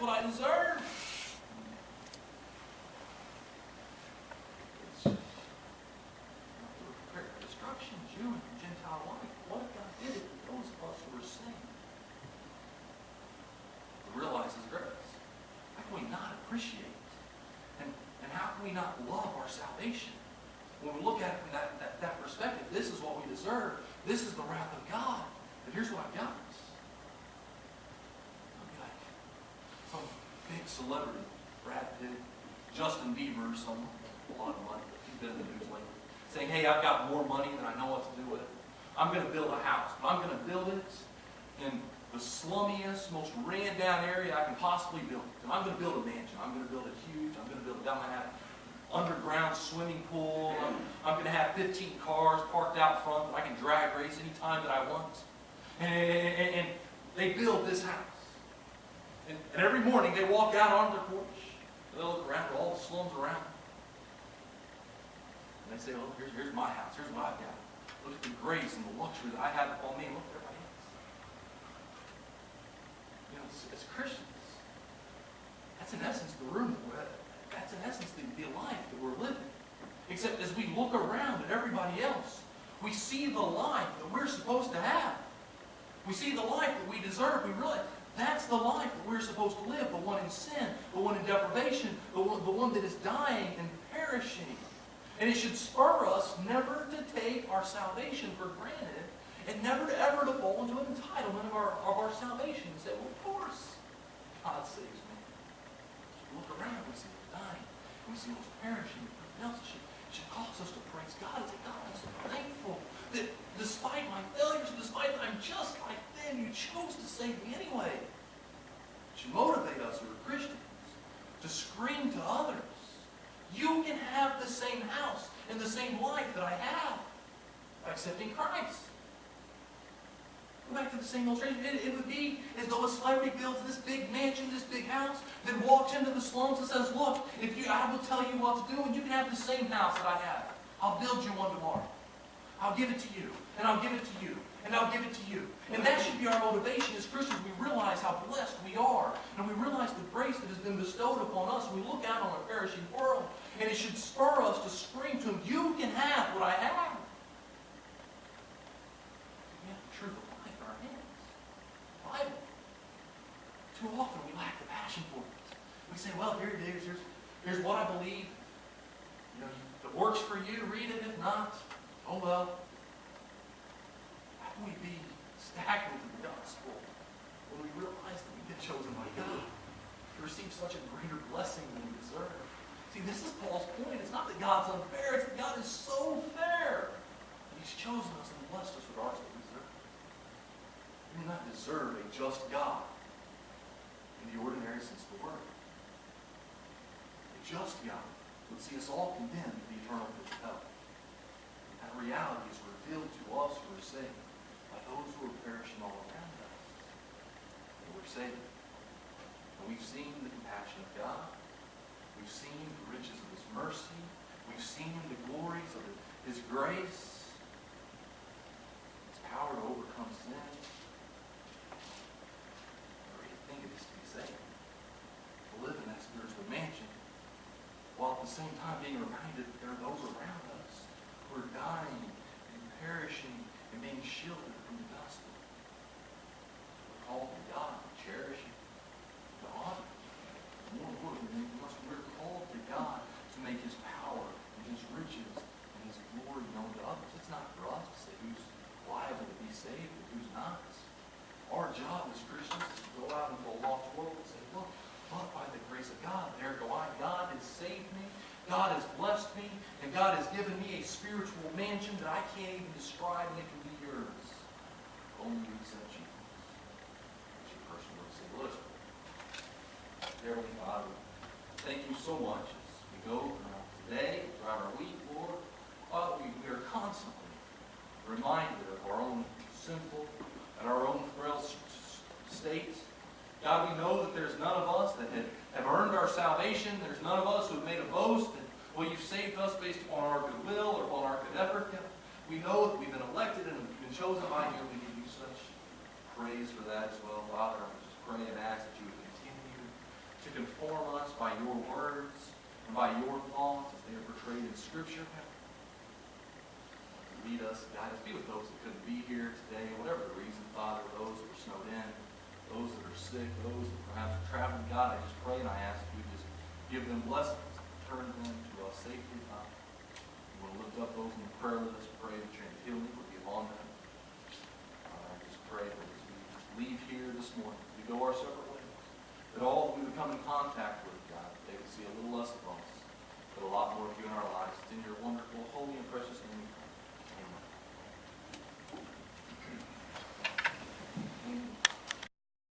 what I deserve. It's prepare for destruction, Jew and Gentile alike. What if God did it to those of us who are saved? To realize His grace. How can we not appreciate it? And how can we not love our salvation? When we look at it from that perspective, this is what we deserve. This is the wrath of God. But here's what I've got. I'll be like some big celebrity, Brad Pitt, Justin Bieber, or someone, a lot of money. He's been in the news lately. Saying, hey, I've got more money than I know what to do with. I'm going to build a house. But I'm going to build it in the slummiest, most ran-down area I can possibly build it. And I'm going to build a mansion. I'm going to build it huge. I'm going to build it down my house. Underground swimming pool. I'm going to have 15 cars parked out front that I can drag race anytime that I want. And they build this house. And every morning they walk out on their porch. They look around at all the slums around them. And they say, oh, here's my house. Here's what I've got. Look at the grace and the luxury that I have upon me. Look at everybody else. You know, as Christians, that's in essence the room that we're at. That's in essence the life that we're living. Except as we look around at everybody else, we see the life that we're supposed to have. We see the life that we deserve. We realize that's the life that we're supposed to live. The one in sin, the one in deprivation, the one that is dying and perishing. And it should spur us never to take our salvation for granted and never to ever to fall into an entitlement of our salvation and say, well, of course, God saves me. We look around, we see those dying, we see those perishing. Else it should cause us to praise God and say, God, I'm so thankful that despite my failures, despite that I'm just like them, you chose to save me anyway. It should motivate us who are Christians to scream to others, you can have the same house and the same life that I have by accepting Christ. Go back to the same illustration. It would be as though a celebrity builds this big mansion, this big house, then walks into the slums and says, look, I will tell you what to do, and you can have the same house that I have. I'll build you one tomorrow. I'll give it to you, and I'll give it to you, and I'll give it to you. And that should be our motivation as Christians. We realize how blessed we are, and we realize the grace that has been bestowed upon us. We look out on a perishing world, and it should spur us to scream to Him, you can have what I have. We have the truth of life in our hands. The Bible. Too often we lack the passion for it. We say, well, here it is. Here's what I believe. You know, if it works for you, read it. If not, oh well. How can we be stagnant in the gospel when we realize that we've been chosen by God to receive such a greater blessing than we deserve? See, this is Paul's point. It's not that God's unfair. It's that God is so fair. And He's chosen us and blessed us with ours that we deserve. We do not deserve a just God in the ordinary sense of the word. A just God would see us all condemned to the eternal pit of hell. That reality is revealed to us who are saved by those who are perishing all around us. And we're saved. And we've seen the compassion of God. We've seen the riches of His mercy. We've seen the glories of His grace. His power to overcome sin. The great thing it is to be saved. To live in that spiritual mansion. While at the same time being reminded that there are those around us who are dying and perishing and being shielded from the gospel. We're called to God, to cherish Him, to honor Him. More importantly, we're called to God to make His power and His riches and His glory known to others. It's not for us to say who's liable to be saved and who's not. Our job as Christians is to go out into a lost world and say, look, but by the grace of God, there go I. God has saved me. God has blessed me. And God has given me a spiritual mansion that I can't even describe, and it can be yours. Only you accept Jesus. That's your personal word. Say, let us pray. Heavenly Father, thank you so much as we go throughout today, throughout our week, Lord. Father, we are constantly reminded of our own sinful and our own frail state. God, we know that there's none of us that have earned our salvation. There's none of us who have made a boast that, well, you've saved us based upon our goodwill or upon our good effort. We know that we've been elected and we've been chosen by you. We give you such praise for that as well, Father. I just pray and ask that you would continue conform us by your words and by your thoughts as they are portrayed in Scripture. Lead us, guide us. Be with those that couldn't be here today, whatever the reason, Father, those that were snowed in, those that are sick, those that perhaps are traveling. God, I just pray and I ask you just give them blessings, turn them to us safely, God. We'll lift up those in the prayer list, pray that your healing will be on them. I just pray that as we leave here this morning, we go our separate ways, that all that we would come in contact with